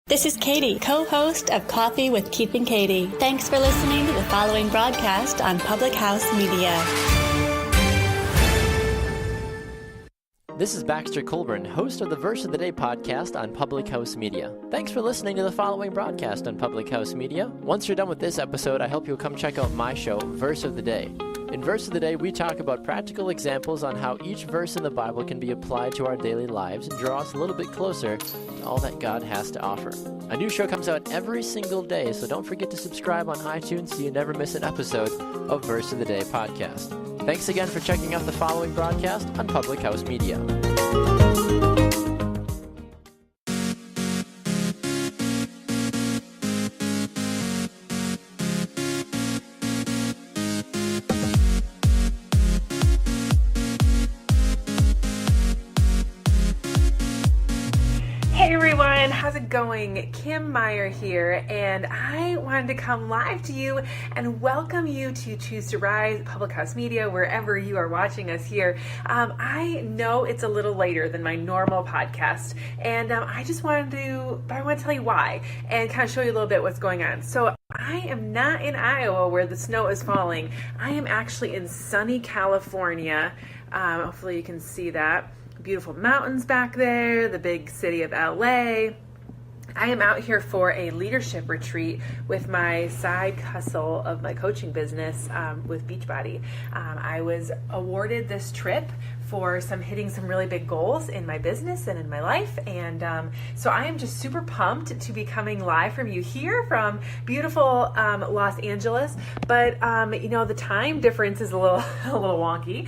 This is Katie, co-host of Coffee with Keith and Katie. Thanks for listening to the following broadcast on Public House Media. This is Baxter Colburn, host of the Verse of the Day podcast on Public House Media. Thanks for listening to the following broadcast on Public House Media. Once you're done with this episode, I hope you'll come check out my show, Verse of the Day. In Verse of the Day, we talk about practical examples on how each verse in the Bible can be applied to our daily lives and draw us a little bit closer to all that God has to offer. A new show comes out every single day, so don't forget to subscribe on iTunes so you never miss an episode of Verse of the Day podcast. Thanks again for checking out the following broadcast on Public House Media. Hey everyone, how's it going? Kim Meyer here, and I wanted to come live to you and welcome you to Choose to Rise, Public House Media, wherever you are watching us here. I know it's a little later than my normal podcast, and I want to tell you why and kind of show you a little bit what's going on. So I am not in Iowa where the snow is falling. I am actually in sunny California. Hopefully you can see that. Beautiful mountains back there, the big city of LA. I am out here for a leadership retreat with my side hustle of my coaching business with Beachbody. I was awarded this trip for hitting some really big goals in my business and in my life. And so I am just super pumped to be coming live from you here from beautiful Los Angeles. But, the time difference is a little wonky.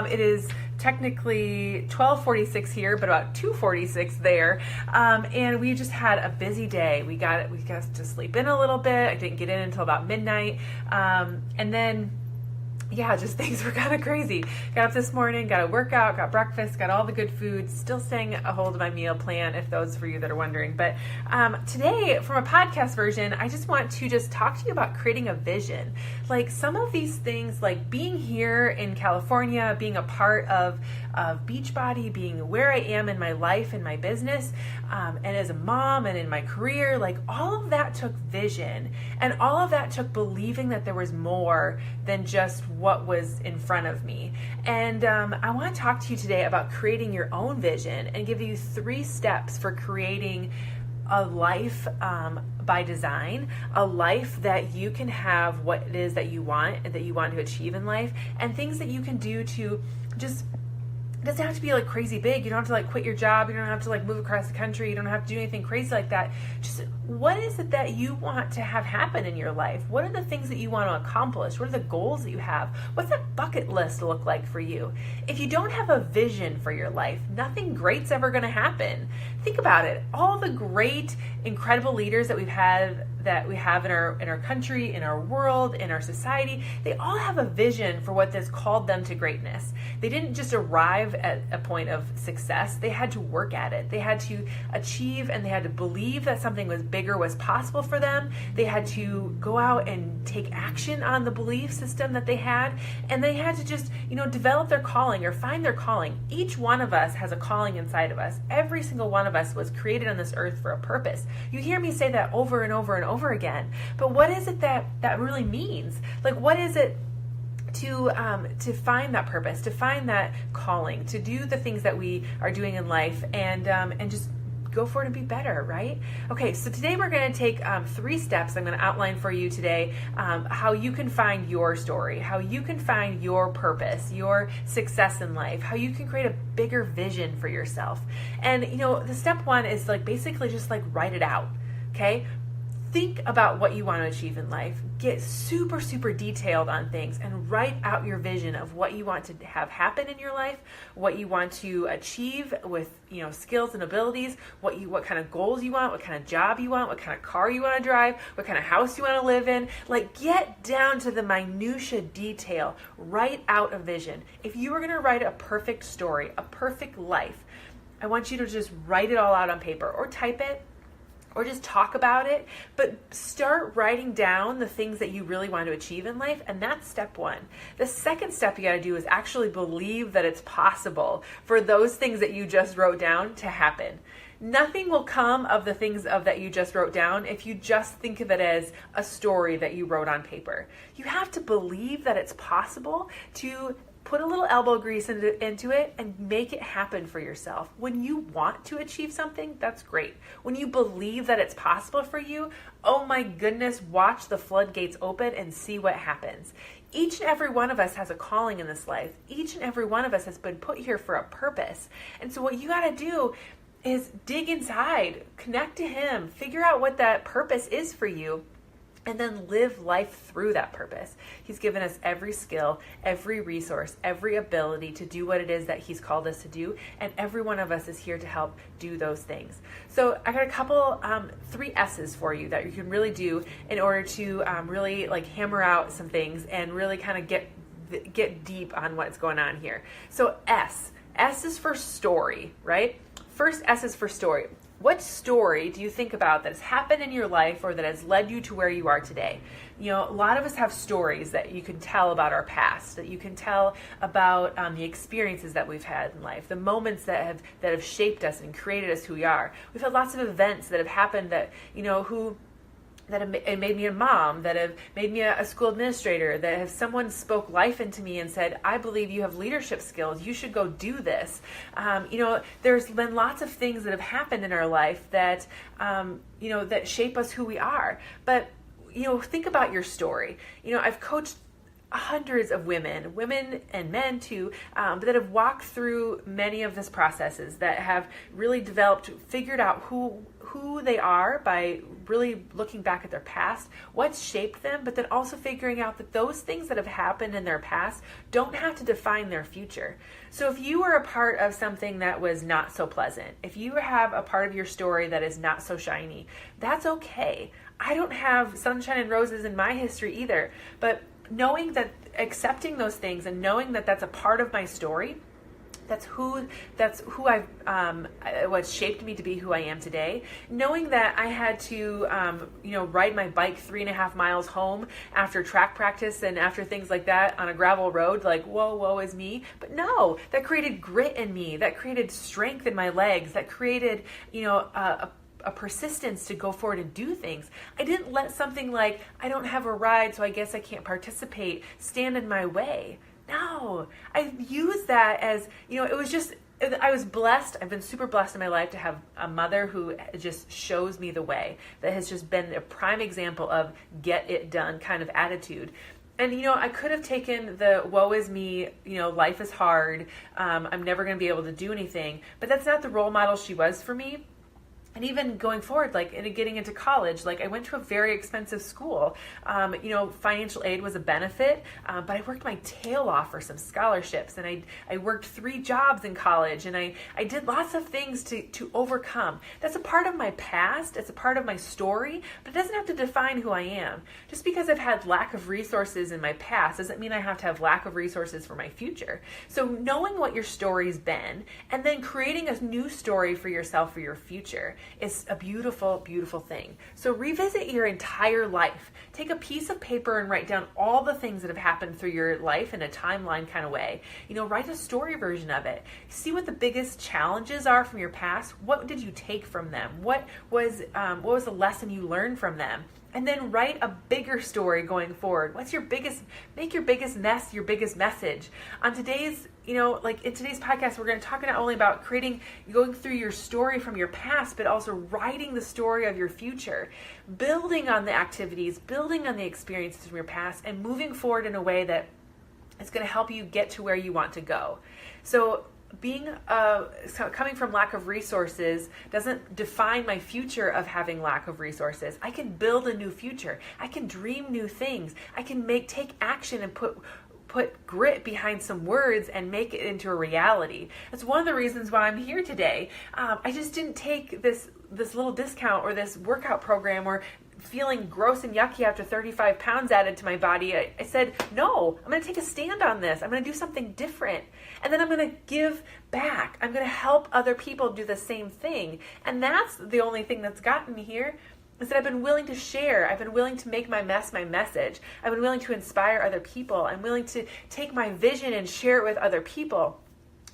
It is technically 12:46 here, but about 2:46 there. And we just had a busy day. We got to sleep in a little bit. I didn't get in until about midnight. And then just things were kind of crazy. Got up this morning, got a workout, got breakfast, got all the good food, still staying a hold of my meal plan, if those for you that are wondering. But today, from a podcast version, I just want to talk to you about creating a vision. Like some of these things, like being here in California, being a part of Beachbody, being where I am in my life, in my business, and as a mom and in my career, like all of that took vision. And all of that took believing that there was more than just what was in front of me. And I want to talk to you today about creating your own vision and give you 3 steps for creating a life by design, a life that you can have what it is that you want to achieve in life, and things that you can do to just. It doesn't have to be like crazy big. You don't have to like quit your job. You don't have to like move across the country. You don't have to do anything crazy like that. Just what is it that you want to have happen in your life? What are the things that you want to accomplish? What are the goals that you have? What's that bucket list look like for you? If you don't have a vision for your life, nothing great's ever going to happen. Think about it. All the great, incredible leaders that we have in our country, in our world, in our society, they all have a vision for what has called them to greatness. They didn't just arrive at a point of success. They had to work at it. They had to achieve, and they had to believe that something bigger was possible for them. They had to go out and take action on the belief system that they had, and they had to just, develop their calling or find their calling. Each one of us has a calling inside of us. Every single one of us was created on this earth for a purpose. You hear me say that over and over and over again. But what is it that really means? Like, what is it to find that purpose, to find that calling, to do the things that we are doing in life, and just go for it and be better, right? Okay, so today we're going to take 3 steps I'm going to outline for you today, how you can find your story, how you can find your purpose, your success in life, how you can create a bigger vision for yourself. And, the step 1 is basically just write it out, okay? Think about what you want to achieve in life. Get super, super detailed on things and write out your vision of what you want to have happen in your life, what you want to achieve with, skills and abilities, what kind of goals you want, what kind of job you want, what kind of car you want to drive, what kind of house you want to live in. Get down to the minutia detail. Write out a vision. If you were going to write a perfect story, a perfect life, I want you to just write it all out on paper or type it, or just talk about it, but start writing down the things that you really want to achieve in life, and that's step 1. The second step you got to do is actually believe that it's possible for those things that you just wrote down to happen. Nothing will come of the things that you just wrote down if you just think of it as a story that you wrote on paper. You have to believe that it's possible to put a little elbow grease into it and make it happen for yourself. When you want to achieve something, that's great. When you believe that it's possible for you, oh my goodness, watch the floodgates open and see what happens. Each and every one of us has a calling in this life. Each and every one of us has been put here for a purpose. And so what you got to do is dig inside, connect to Him, figure out what that purpose is for you, and then live life through that purpose. He's given us every skill, every resource, every ability to do what it is that He's called us to do, and every one of us is here to help do those things. So I got a couple, 3 S's for you that you can really do in order to really like hammer out some things and really kind of get deep on what's going on here. So S is for story, right? First S is for story. What story do you think about that has happened in your life or that has led you to where you are today? You know, a lot of us have stories that you can tell about our past, that you can tell about the experiences that we've had in life, the moments that have shaped us and created us who we are. We've had lots of events that have happened that, you know, that have made me a mom, that have made me a school administrator, that have someone spoke life into me and said, I believe you have leadership skills, you should go do this. You know, there's been lots of things that have happened in our life that, you know, that shape us who we are. But, you know, think about your story. You know, I've coached hundreds of women and men too, that have walked through many of these processes, that have really developed, figured out who they are by really looking back at their past, what's shaped them, but then also figuring out that those things that have happened in their past don't have to define their future. So if you were a part of something that was not so pleasant, if you have a part of your story that is not so shiny, that's okay. I don't have sunshine and roses in my history either, but knowing that, accepting those things and knowing that that's a part of my story, that's who I've, what shaped me to be who I am today. Knowing that I had to, you know, ride my bike 3.5 miles home after track practice and after things like that on a gravel road, like, woe is me. But no, that created grit in me. That created strength in my legs. That created, you know, a persistence to go forward and do things. I didn't let something like, I don't have a ride, so I guess I can't participate, stand in my way. No, I used that as, you know, it was just, I was blessed. I've been super blessed in my life to have a mother who just shows me the way, that has just been a prime example of get it done kind of attitude. And, you know, I could have taken the woe is me, you know, life is hard, I'm never going to be able to do anything, but that's not the role model she was for me. And even going forward, like getting into college, like I went to a very expensive school. You know, financial aid was a benefit, but I worked my tail off for some scholarships, and I worked 3 jobs in college, and I did lots of things to overcome. That's a part of my past. It's a part of my story, but it doesn't have to define who I am. Just because I've had lack of resources in my past doesn't mean I have to have lack of resources for my future. So knowing what your story's been, and then creating a new story for yourself for your future, is a beautiful, beautiful thing. So revisit your entire life. Take a piece of paper and write down all the things that have happened through your life in a timeline kind of way. You know, write a story version of it. See what the biggest challenges are from your past. What did you take from them? What was the lesson you learned from them? And then write a bigger story going forward. Make your biggest mess your biggest message. On today's, you know, like in today's podcast, we're going to talk not only about going through your story from your past, but also writing the story of your future, building on the activities, building on the experiences from your past, and moving forward in a way that is going to help you get to where you want to go. So coming from lack of resources doesn't define my future of having lack of resources. I can build a new future. I can dream new things. I can take action and put grit behind some words and make it into a reality. That's one of the reasons why I'm here today. I just didn't take this little discount or this workout program or feeling gross and yucky after 35 pounds added to my body. I said, no, I'm going to take a stand on this. I'm going to do something different. And then I'm going to give back. I'm going to help other people do the same thing. And that's the only thing that's gotten me here, is that I've been willing to share. I've been willing to make my mess my message. I've been willing to inspire other people. I'm willing to take my vision and share it with other people.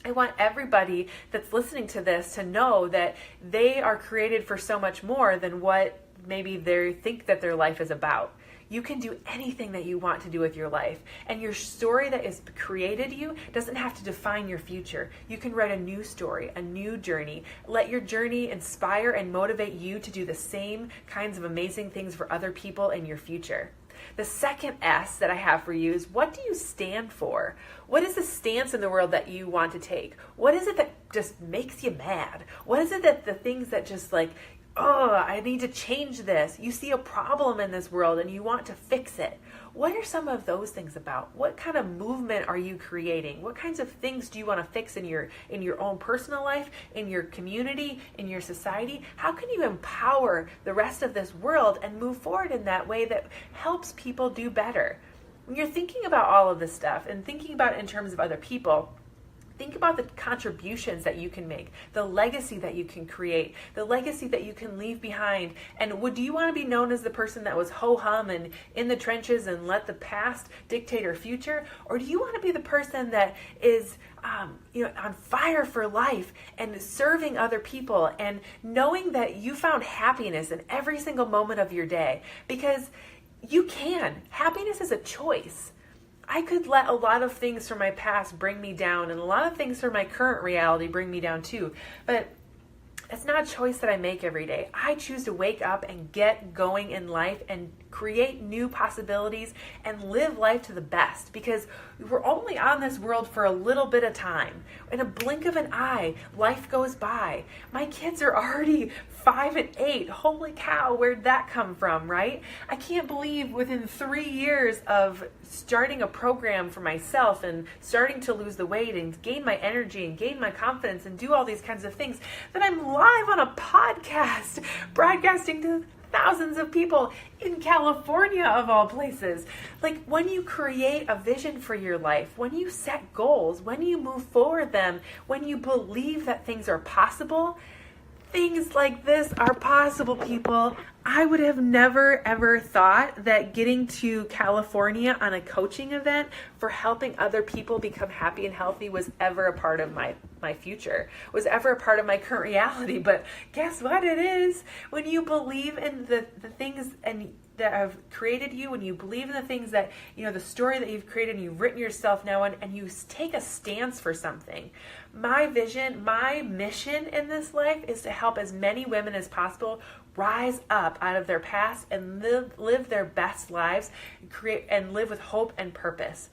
I want everybody that's listening to this to know that they are created for so much more than what maybe they think that their life is about. You can do anything that you want to do with your life. And your story that has created you doesn't have to define your future. You can write a new story, a new journey. Let your journey inspire and motivate you to do the same kinds of amazing things for other people in your future. The second S that I have for you is, what do you stand for? What is the stance in the world that you want to take? What is it that just makes you mad? What is it that the things that just like, oh, I need to change this. You see a problem in this world and you want to fix it. What are some of those things about? What kind of movement are you creating? What kinds of things do you want to fix in your own personal life, in your community, in your society? How can you empower the rest of this world and move forward in that way that helps people do better? When you're thinking about all of this stuff and thinking about it in terms of other people, think about the contributions that you can make, the legacy that you can create, the legacy that you can leave behind. And do you want to be known as the person that was ho-hum and in the trenches and let the past dictate your future? Or do you want to be the person that is on fire for life and serving other people and knowing that you found happiness in every single moment of your day? Because you can. Happiness is a choice. I could let a lot of things from my past bring me down, and a lot of things from my current reality bring me down too. But it's not a choice that I make every day. I choose to wake up and get going in life and create new possibilities and live life to the best, because we're only on this world for a little bit of time. In a blink of an eye, life goes by. My kids are already 5 and 8. Holy cow, where'd that come from, right? I can't believe within 3 years of starting a program for myself and starting to lose the weight and gain my energy and gain my confidence and do all these kinds of things, that I'm live on a podcast broadcasting to thousands of people in California, of all places. Like, when you create a vision for your life, when you set goals, when you move forward them, when you believe that things are possible, things like this are possible, people. I would have never, ever thought that getting to California on a coaching event for helping other people become happy and healthy was ever a part of my future, was ever a part of my current reality. But guess what it is? When you believe in the things and that have created you, when you believe in the things that, the story that you've created and you've written yourself now on, and you take a stance for something. My vision, my mission in this life is to help as many women as possible rise up out of their past and live their best lives, and live with hope and purpose.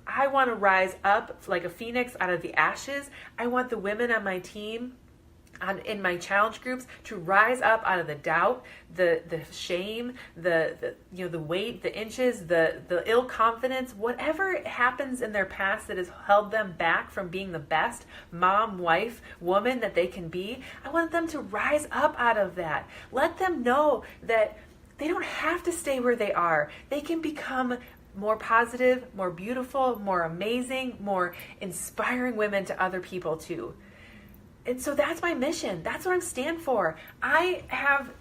I want to rise up like a phoenix out of the ashes. I want the women on my team, in my challenge groups, to rise up out of the doubt, the shame, the weight, the inches, the ill confidence, whatever happens in their past that has held them back from being the best mom, wife, woman that they can be. I want them to rise up out of that. Let them know that they don't have to stay where they are. They can become more positive, more beautiful, more amazing, more inspiring women to other people too. And so that's my mission. That's what I stand for. I have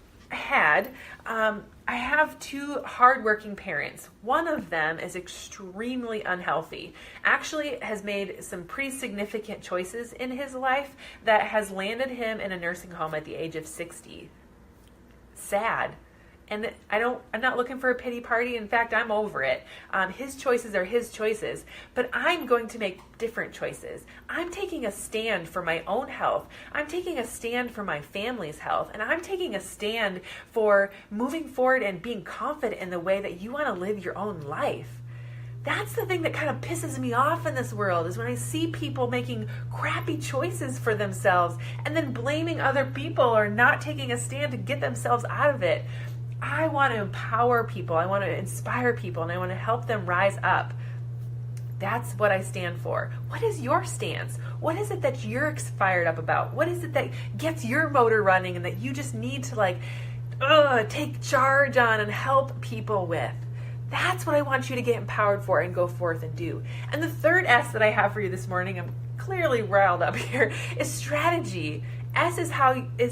2 hardworking parents. One of them is extremely unhealthy. Actually has made some pretty significant choices in his life that has landed him in a nursing home at the age of 60. Sad. And I'm not looking for a pity party. In fact, I'm over it. His choices are his choices, but I'm going to make different choices. I'm taking a stand for my own health. I'm taking a stand for my family's health, and I'm taking a stand for moving forward and being confident in the way that you want to live your own life. That's the thing that kind of pisses me off in this world, is when I see people making crappy choices for themselves and then blaming other people or not taking a stand to get themselves out of it. I want to empower people. I want to inspire people, and I want to help them rise up. That's what I stand for. What is your stance? What is it that you're fired up about? What is it that gets your motor running and that you just need to take charge on and help people with? That's what I want you to get empowered for and go forth and do. And the third S that I have for you this morning, I'm clearly riled up here, is strategy. S is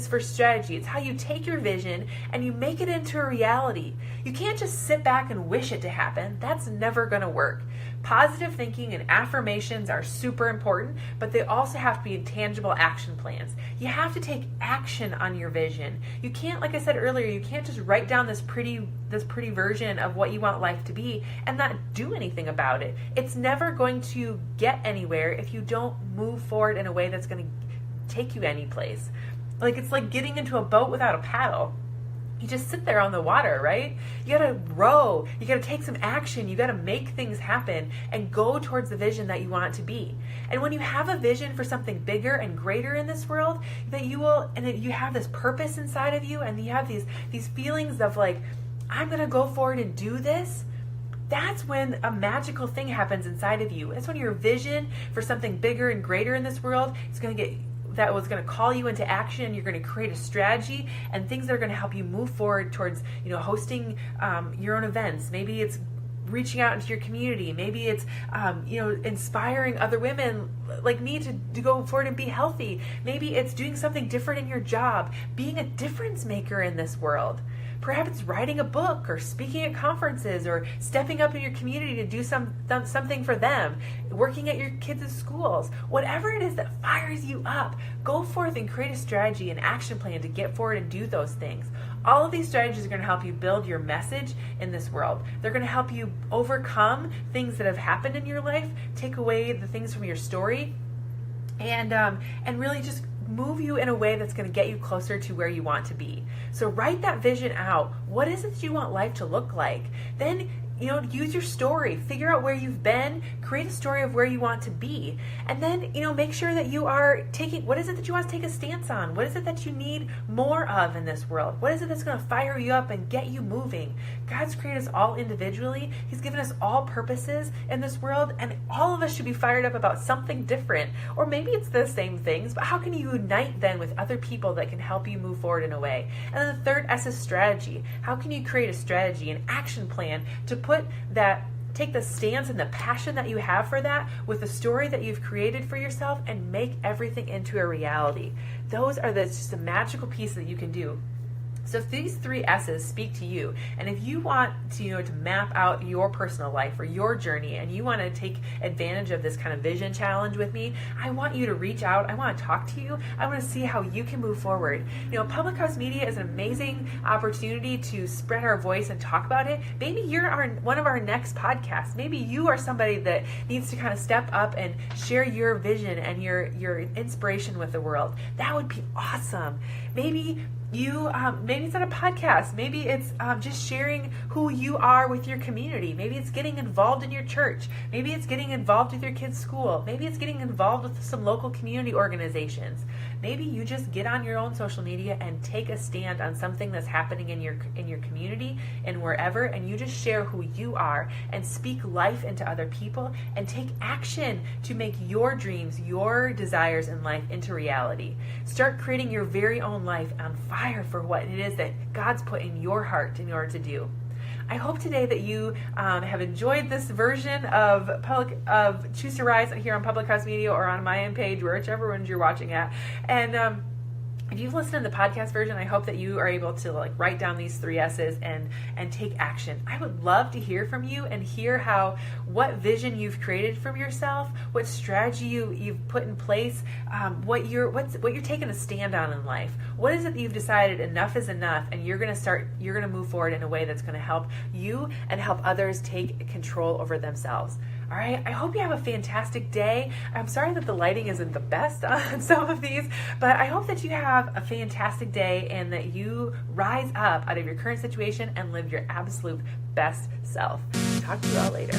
for strategy. It's how you take your vision and you make it into a reality. You can't just sit back and wish it to happen. That's never going to work. Positive thinking and affirmations are super important, but they also have to be tangible action plans. You have to take action on your vision. You can't, like I said earlier, you can't just write down this pretty version of what you want life to be and not do anything about it. It's never going to get anywhere if you don't move forward in a way that's going to take you any place. Like, it's like getting into a boat without a paddle. You just sit there on the water, right? You gotta row, you gotta take some action, you gotta make things happen and go towards the vision that you want it to be. And when you have a vision for something bigger and greater in this world, that you have this purpose inside of you, and you have these feelings of like, I'm gonna go forward and do this. That's when a magical thing happens inside of you. That's when your vision for something bigger and greater in this world is going to call you into action. You're going to create a strategy and things that are going to help you move forward towards, hosting your own events. Maybe it's reaching out into your community. Maybe it's, inspiring other women like me to go forward and be healthy. Maybe it's doing something different in your job, being a difference maker in this world. Perhaps it's writing a book or speaking at conferences or stepping up in your community to do something for them, working at your kids' schools. Whatever it is that fires you up, go forth and create a strategy, an action plan to get forward and do those things. All of these strategies are going to help you build your message in this world. They're going to help you overcome things that have happened in your life, take away the things from your story, and really just move you in a way that's going to get you closer to where you want to be. So write that vision out. What is it that you want life to look like? Then use your story, figure out where you've been, create a story of where you want to be. And then, make sure that you are taking, what is it that you want to take a stance on? What is it that you need more of in this world? What is it that's going to fire you up and get you moving? God's created us all individually. He's given us all purposes in this world, and all of us should be fired up about something different. Or maybe it's the same things, but how can you unite then with other people that can help you move forward in a way? And then the third S is strategy. How can you create a strategy, an action plan to take the stance and the passion that you have for that with the story that you've created for yourself and make everything into a reality? Those are just a magical piece that you can do. So if these three S's speak to you, and if you want to map out your personal life or your journey, and you want to take advantage of this kind of vision challenge with me, I want you to reach out. I want to talk to you. I want to see how you can move forward. Public House Media is an amazing opportunity to spread our voice and talk about it. Maybe you're one of our next podcasts. Maybe you are somebody that needs to kind of step up and share your vision and your inspiration with the world. That would be awesome. Maybe it's not a podcast. Maybe it's just sharing who you are with your community. Maybe it's getting involved in your church. Maybe it's getting involved with your kids' school. Maybe it's getting involved with some local community organizations. Maybe you just get on your own social media and take a stand on something that's happening in your community and wherever, and you just share who you are and speak life into other people and take action to make your dreams, your desires in life into reality. Start creating your very own life on fire for what it is that God's put in your heart in order to do. I hope today that you have enjoyed this version of Choose to Rise here on Public House Media or on my own page, whichever ones you're watching at. And if you've listened to the podcast version, I hope that you are able to write down these three S's and take action. I would love to hear from you and hear what vision you've created from yourself, what strategy you've put in place, what you're taking a stand on in life. What is it that you've decided enough is enough, and you're going to move forward in a way that's going to help you and help others take control over themselves. All right, I hope you have a fantastic day. I'm sorry that the lighting isn't the best on some of these, but I hope that you have a fantastic day and that you rise up out of your current situation and live your absolute best self. Talk to you all later.